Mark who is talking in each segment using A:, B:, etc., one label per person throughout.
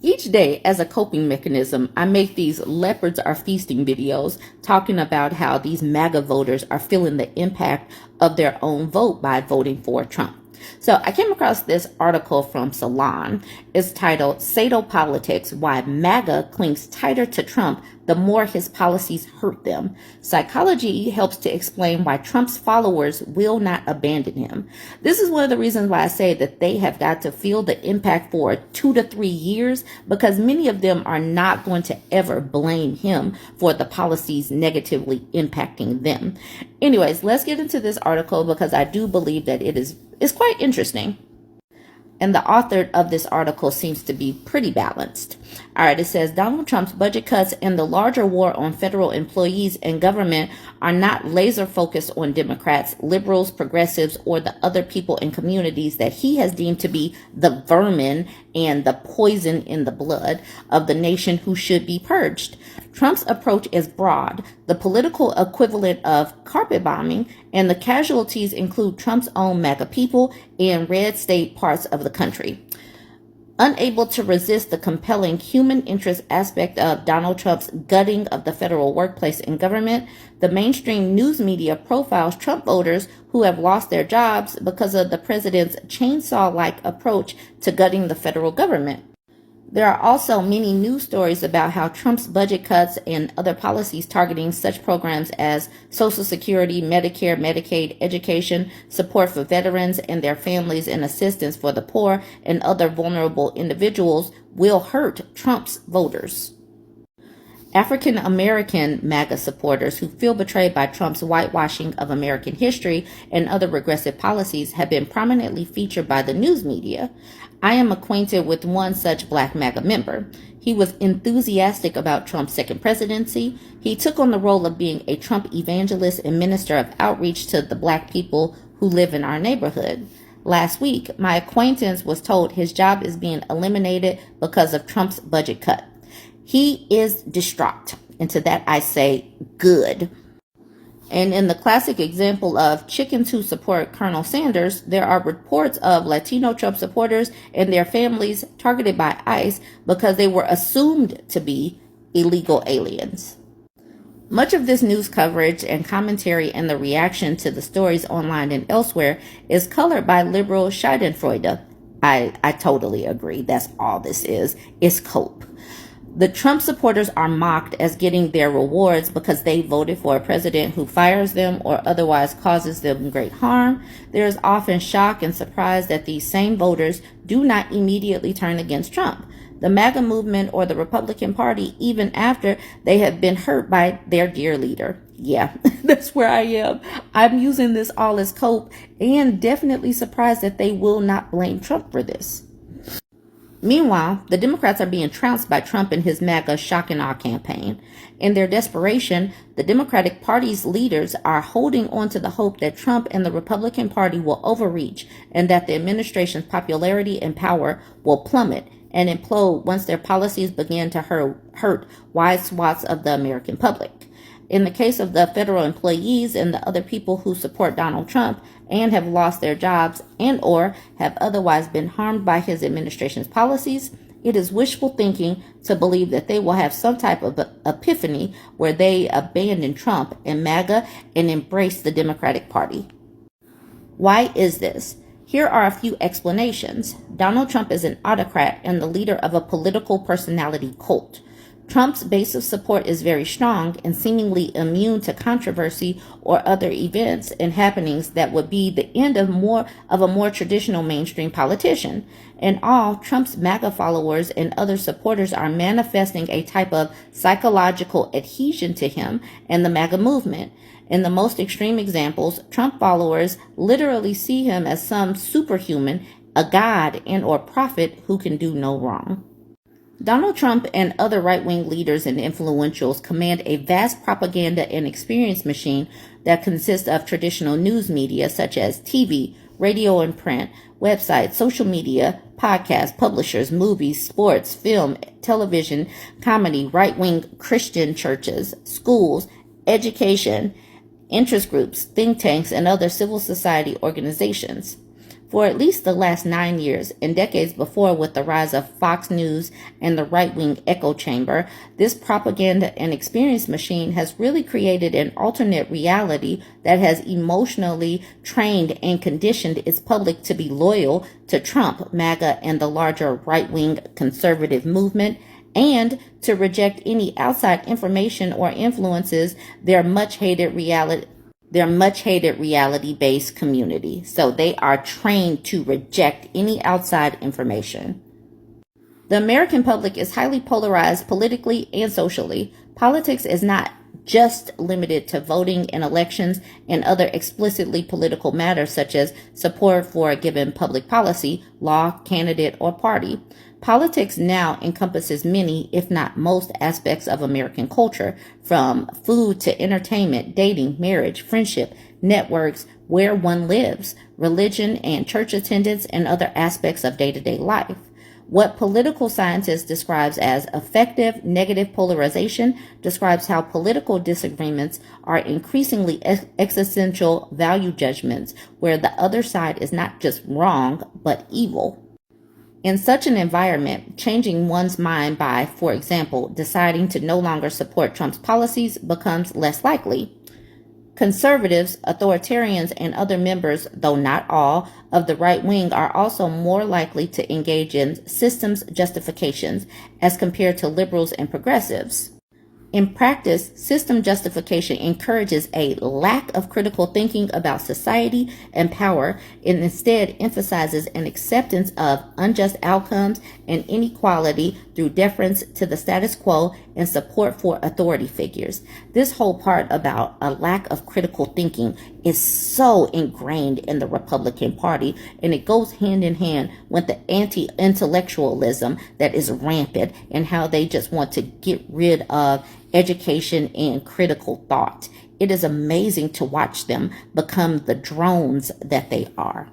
A: Each day, as a coping mechanism, I make these leopards are feasting videos talking about how these MAGA voters are feeling the impact of their own vote by voting for Trump. So I came across this article from Salon. It's titled Sadopolitics, Why MAGA Clings Tighter to Trump the More His Policies Hurt Them. Psychology helps to explain why Trump's followers will not abandon him. This is one of the reasons why I say that they have got to feel the impact for 2 to 3 years, because many of them are not going to ever blame him for the policies negatively impacting them. Anyways, let's get into this article because I do believe that it's quite interesting. And the author of this article seems to be pretty balanced. All right, it says Donald Trump's budget cuts and the larger war on federal employees and government are not laser focused on Democrats, liberals, progressives, or the other people and communities that he has deemed to be the vermin and the poison in the blood of the nation who should be purged. Trump's approach is broad, the political equivalent of carpet bombing, and the casualties include Trump's own MAGA people and red state parts of the country. Unable to resist the compelling human interest aspect of Donald Trump's gutting of the federal workplace and government, the mainstream news media profiles Trump voters who have lost their jobs because of the president's chainsaw-like approach to gutting the federal government. There are also many news stories about how Trump's budget cuts and other policies targeting such programs as Social Security, Medicare, Medicaid, education, support for veterans and their families, and assistance for the poor and other vulnerable individuals will hurt Trump's voters. African American MAGA supporters who feel betrayed by Trump's whitewashing of American history and other regressive policies have been prominently featured by the news media. I am acquainted with one such Black MAGA member. He was enthusiastic about Trump's second presidency. He took on the role of being a Trump evangelist and minister of outreach to the Black people who live in our neighborhood. Last week, my acquaintance was told his job is being eliminated because of Trump's budget cut. He is distraught, and to that I say, good. And in the classic example of chickens who support Colonel Sanders, there are reports of Latino Trump supporters and their families targeted by ICE because they were assumed to be illegal aliens. Much of this news coverage and commentary and the reaction to the stories online and elsewhere is colored by liberal schadenfreude. I totally agree. That's all this is. It's cope. The Trump supporters are mocked as getting their rewards because they voted for a president who fires them or otherwise causes them great harm. There is often shock and surprise that these same voters do not immediately turn against Trump, the MAGA movement, or the Republican Party, even after they have been hurt by their dear leader. Yeah, that's where I am. I'm using this all as cope and definitely surprised that they will not blame Trump for this. Meanwhile, the Democrats are being trounced by Trump and his MAGA shock and awe campaign. In their desperation, the Democratic Party's leaders are holding on to the hope that Trump and the Republican Party will overreach and that the administration's popularity and power will plummet and implode once their policies begin to hurt wide swaths of the American public. In the case of the federal employees and the other people who support Donald Trump and have lost their jobs and or have otherwise been harmed by his administration's policies, it is wishful thinking to believe that they will have some type of epiphany where they abandon Trump and MAGA and embrace the Democratic Party. Why is this? Here are a few explanations. Donald Trump is an autocrat and the leader of a political personality cult. Trump's base of support is very strong and seemingly immune to controversy or other events and happenings that would be the end of a more traditional mainstream politician. In all, Trump's MAGA followers and other supporters are manifesting a type of psychological adhesion to him and the MAGA movement. In the most extreme examples, Trump followers literally see him as some superhuman, a god and or prophet who can do no wrong. Donald Trump and other right-wing leaders and influentials command a vast propaganda and experience machine that consists of traditional news media such as TV, radio and print, websites, social media, podcasts, publishers, movies, sports, film, television, comedy, right-wing Christian churches, schools, education, interest groups, think tanks, and other civil society organizations. For at least the last 9 years and decades before, with the rise of Fox News and the right-wing echo chamber, this propaganda and experience machine has really created an alternate reality that has emotionally trained and conditioned its public to be loyal to Trump, MAGA, and the larger right-wing conservative movement, and to reject any outside information or influences their much hated reality-based community. So they are trained to reject any outside information. The American public is highly polarized politically and socially. Politics is not just limited to voting in elections and other explicitly political matters such as support for a given public policy, law, candidate, or party. Politics now encompasses many, if not most, aspects of American culture, from food to entertainment, dating, marriage, friendship, networks, where one lives, religion and church attendance, and other aspects of day-to-day life. What political scientists describes as effective negative polarization describes how political disagreements are increasingly existential value judgments, where the other side is not just wrong, but evil. In such an environment, changing one's mind by, for example, deciding to no longer support Trump's policies becomes less likely. Conservatives, authoritarians, and other members, though not all, of the right wing are also more likely to engage in systems justifications as compared to liberals and progressives. In practice, system justification encourages a lack of critical thinking about society and power and instead emphasizes an acceptance of unjust outcomes and inequality through deference to the status quo and support for authority figures. This whole part about a lack of critical thinking is so ingrained in the Republican Party, and it goes hand in hand with the anti-intellectualism that is rampant and how they just want to get rid of education and critical thought. It is amazing to watch them become the drones that they are.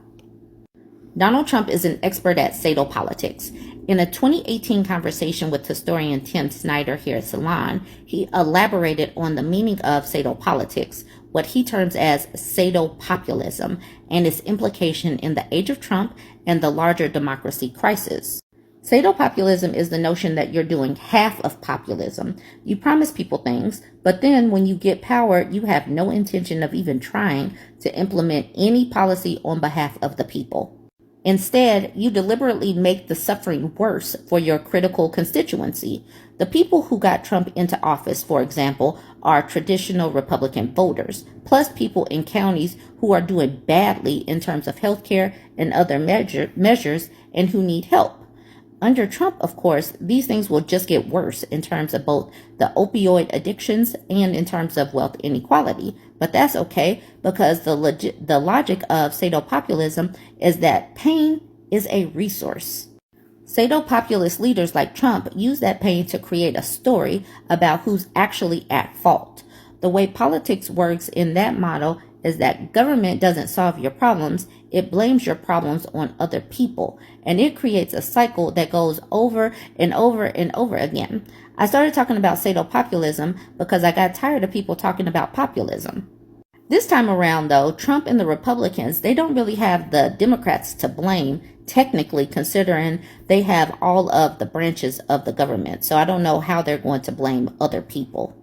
A: Donald Trump is an expert at sadopolitics. In a 2018 conversation with historian Tim Snyder here at Salon, he elaborated on the meaning of sadopolitics, what he terms as sadopopulism, and its implication in the age of Trump and the larger democracy crisis. Sadopopulism is the notion that you're doing half of populism. You promise people things, but then when you get power, you have no intention of even trying to implement any policy on behalf of the people. Instead, you deliberately make the suffering worse for your critical constituency. The people who got Trump into office, for example, are traditional Republican voters, plus people in counties who are doing badly in terms of healthcare and other measures and who need help. Under Trump, of course, these things will just get worse in terms of both the opioid addictions and in terms of wealth inequality. But that's okay, because the logic of sadopopulism is that pain is a resource. Sadopopulist leaders like Trump use that pain to create a story about who's actually at fault. The way politics works in that model is that government doesn't solve your problems, it blames your problems on other people, and it creates a cycle that goes over and over and over again. I started talking about sadopopulism because I got tired of people talking about populism. This time around, though, Trump and the Republicans, they don't really have the Democrats to blame, technically, considering they have all of the branches of the government. So I don't know how they're going to blame other people.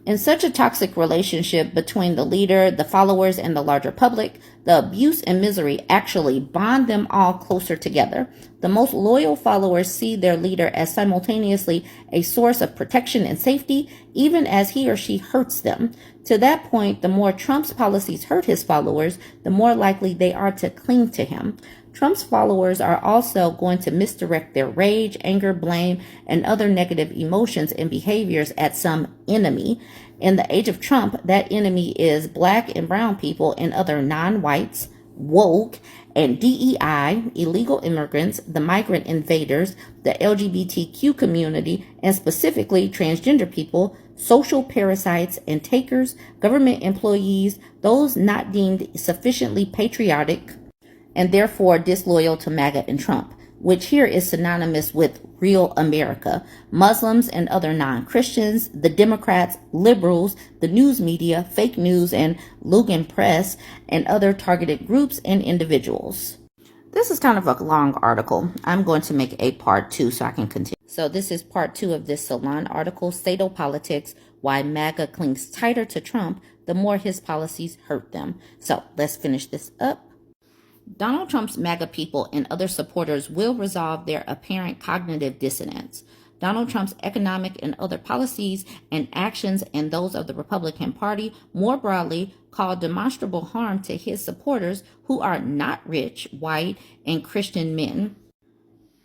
A: In such a toxic relationship between the leader, the followers, and the larger public, the abuse and misery actually bond them all closer together. The most loyal followers see their leader as simultaneously a source of protection and safety, even as he or she hurts them. To that point, the more Trump's policies hurt his followers, the more likely they are to cling to him. Trump's followers are also going to misdirect their rage, anger, blame, and other negative emotions and behaviors at some enemy. In the age of Trump, that enemy is Black and brown people and other non-whites, woke, and DEI, illegal immigrants, the migrant invaders, the LGBTQ community, and specifically transgender people, social parasites and takers, government employees, those not deemed sufficiently patriotic, and therefore disloyal to MAGA and Trump, which here is synonymous with real America, Muslims and other non-Christians, the Democrats, liberals, the news media, fake news, and Lugan press, and other targeted groups and individuals. This is kind of a long article. I'm going to make a part 2 so I can continue. So this is part 2 of this Salon article, Sadopolitics, Why MAGA Clings Tighter to Trump the More His Policies Hurt Them. So let's finish this up. Donald Trump's MAGA people and other supporters will resolve their apparent cognitive dissonance. Donald Trump's economic and other policies and actions and those of the Republican Party more broadly cause demonstrable harm to his supporters who are not rich, white, and Christian men.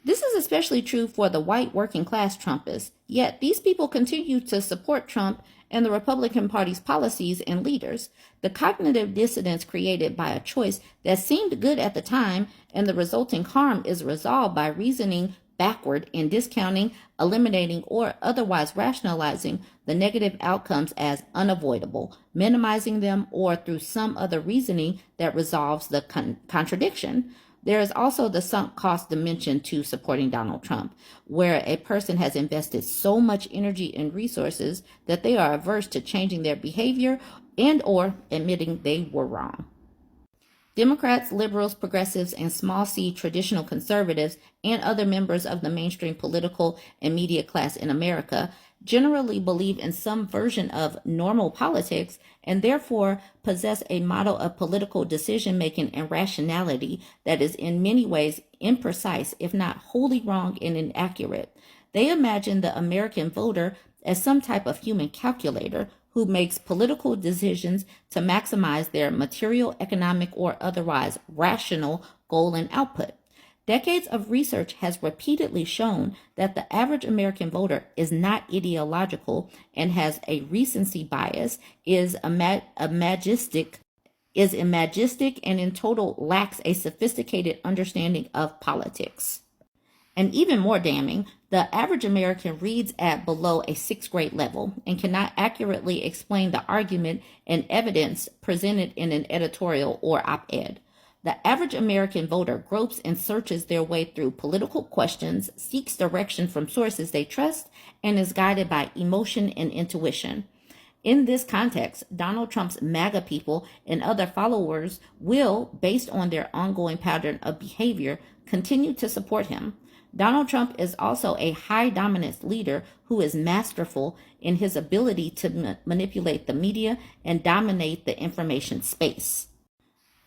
A: This is especially true for the white working class Trumpists, yet these people continue to support Trump and the Republican Party's policies and leaders. The cognitive dissonance created by a choice that seemed good at the time and the resulting harm is resolved by reasoning backward and discounting, eliminating, or otherwise rationalizing the negative outcomes as unavoidable, minimizing them, or through some other reasoning that resolves the contradiction. There is also the sunk cost dimension to supporting Donald Trump, where a person has invested so much energy and resources that they are averse to changing their behavior and or admitting they were wrong. Democrats, liberals, progressives, and small c traditional conservatives and other members of the mainstream political and media class in America generally believe in some version of normal politics and therefore possess a model of political decision-making and rationality that is in many ways imprecise, if not wholly wrong and inaccurate. They imagine the American voter as some type of human calculator who makes political decisions to maximize their material, economic, or otherwise rational goal and output. Decades of research has repeatedly shown that the average American voter is not ideological and has a recency bias, is imagistic, and in total lacks a sophisticated understanding of politics. And even more damning, the average American reads at below a 6th grade level and cannot accurately explain the argument and evidence presented in an editorial or op-ed. The average American voter gropes and searches their way through political questions, seeks direction from sources they trust, and is guided by emotion and intuition. In this context, Donald Trump's MAGA people and other followers will, based on their ongoing pattern of behavior, continue to support him. Donald Trump is also a high dominance leader who is masterful in his ability to manipulate the media and dominate the information space.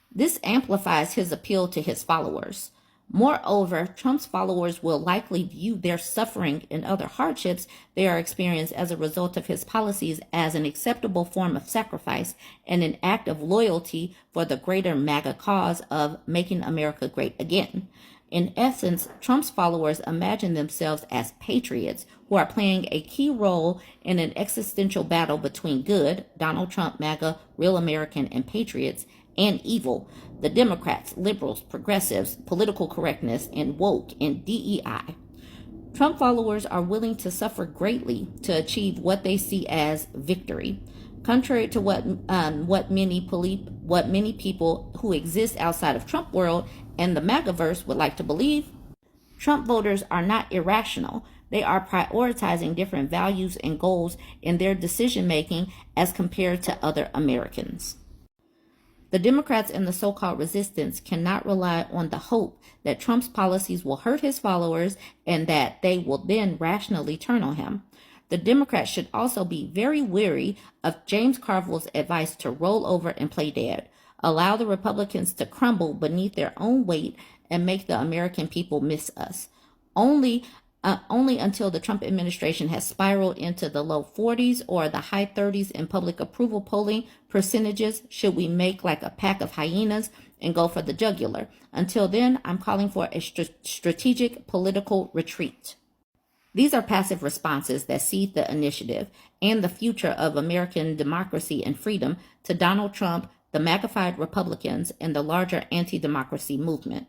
A: This amplifies his appeal to his followers. Moreover, Trump's followers will likely view their suffering and other hardships they are experiencing as a result of his policies as an acceptable form of sacrifice and an act of loyalty for the greater MAGA cause of making America great again. In essence, Trump's followers imagine themselves as patriots who are playing a key role in an existential battle between good, Donald Trump, MAGA, real American, and patriots, and evil, the Democrats, liberals, progressives, political correctness, and woke, and DEI. Trump followers are willing to suffer greatly to achieve what they see as victory. Contrary to what many people who exist outside of Trump world and the MAGAverse would like to believe, Trump voters are not irrational. They are prioritizing different values and goals in their decision making as compared to other Americans. The Democrats and the so-called resistance cannot rely on the hope that Trump's policies will hurt his followers and that they will then rationally turn on him. The Democrats should also be very wary of James Carville's advice to roll over and play dead, allow the Republicans to crumble beneath their own weight, and make the American people miss us. Only until the Trump administration has spiraled into the low 40s or the high 30s in public approval polling percentages should we make like a pack of hyenas and go for the jugular. Until then, I'm calling for a strategic political retreat. These are passive responses that cede the initiative and the future of American democracy and freedom to Donald Trump, the MAGAfied Republicans, and the larger anti-democracy movement.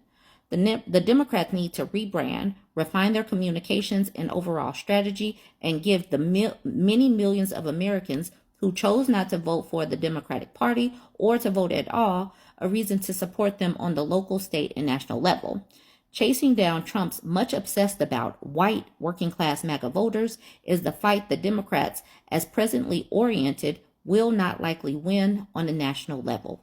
A: The Democrats need to rebrand, refine their communications and overall strategy, and give the many millions of Americans who chose not to vote for the Democratic Party or to vote at all a reason to support them on the local, state, and national level. Chasing down Trump's much obsessed about white working class MAGA voters is the fight the Democrats, as presently oriented, will not likely win on a national level.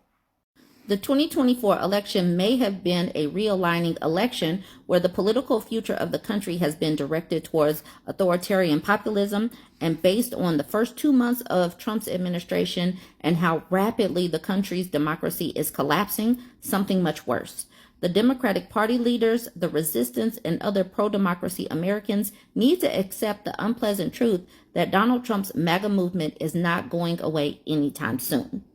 A: The 2024 election may have been a realigning election where the political future of the country has been directed towards authoritarian populism, and based on the first 2 months of Trump's administration and how rapidly the country's democracy is collapsing, something much worse. The Democratic Party leaders, the resistance, and other pro-democracy Americans need to accept the unpleasant truth that Donald Trump's MAGA movement is not going away anytime soon.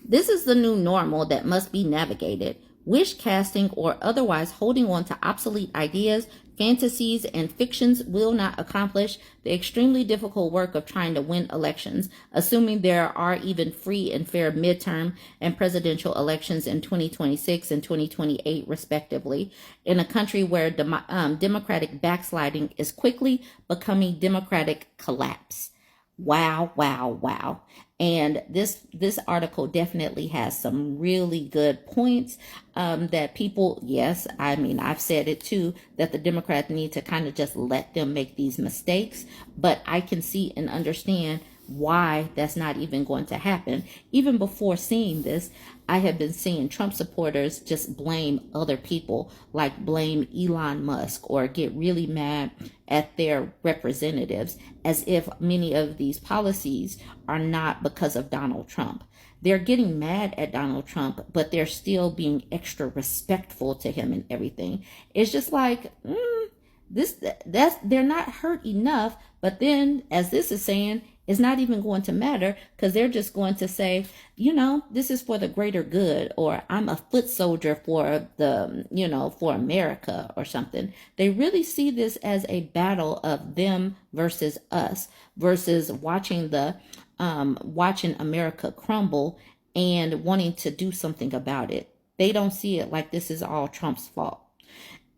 A: This is the new normal that must be navigated. Wish casting or otherwise holding on to obsolete ideas, fantasies, and fictions will not accomplish the extremely difficult work of trying to win elections, assuming there are even free and fair midterm and presidential elections in 2026 and 2028, respectively, in a country where democratic backsliding is quickly becoming democratic collapse. Wow, wow, wow. And this article definitely has some really good points that people, yes, I mean, I've said it too, that the Democrats need to kind of just let them make these mistakes. But I can see and understand why that's not even going to happen. Even before seeing this, I have been seeing Trump supporters just blame other people, like blame Elon Musk or get really mad at their representatives, as if many of these policies are not because of Donald Trump. They're getting mad at Donald Trump, but they're still being extra respectful to him and everything. It's just like, they're not hurt enough. But then, as this is saying, it's not even going to matter, because they're just going to say, this is for the greater good, or I'm a foot soldier for for America or something. They really see this as a battle of them versus us, versus watching America crumble and wanting to do something about it. They don't see it like this is all Trump's fault.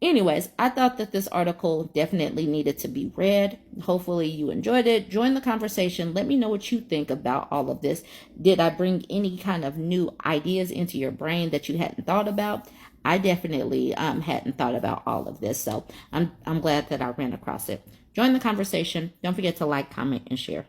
A: Anyways, I thought that this article definitely needed to be read. Hopefully you enjoyed it. Join the conversation. Let me know what you think about all of this. Did I bring any kind of new ideas into your brain that you hadn't thought about? I definitely hadn't thought about all of this. So I'm glad that I ran across it. Join the conversation. Don't forget to like, comment, and share.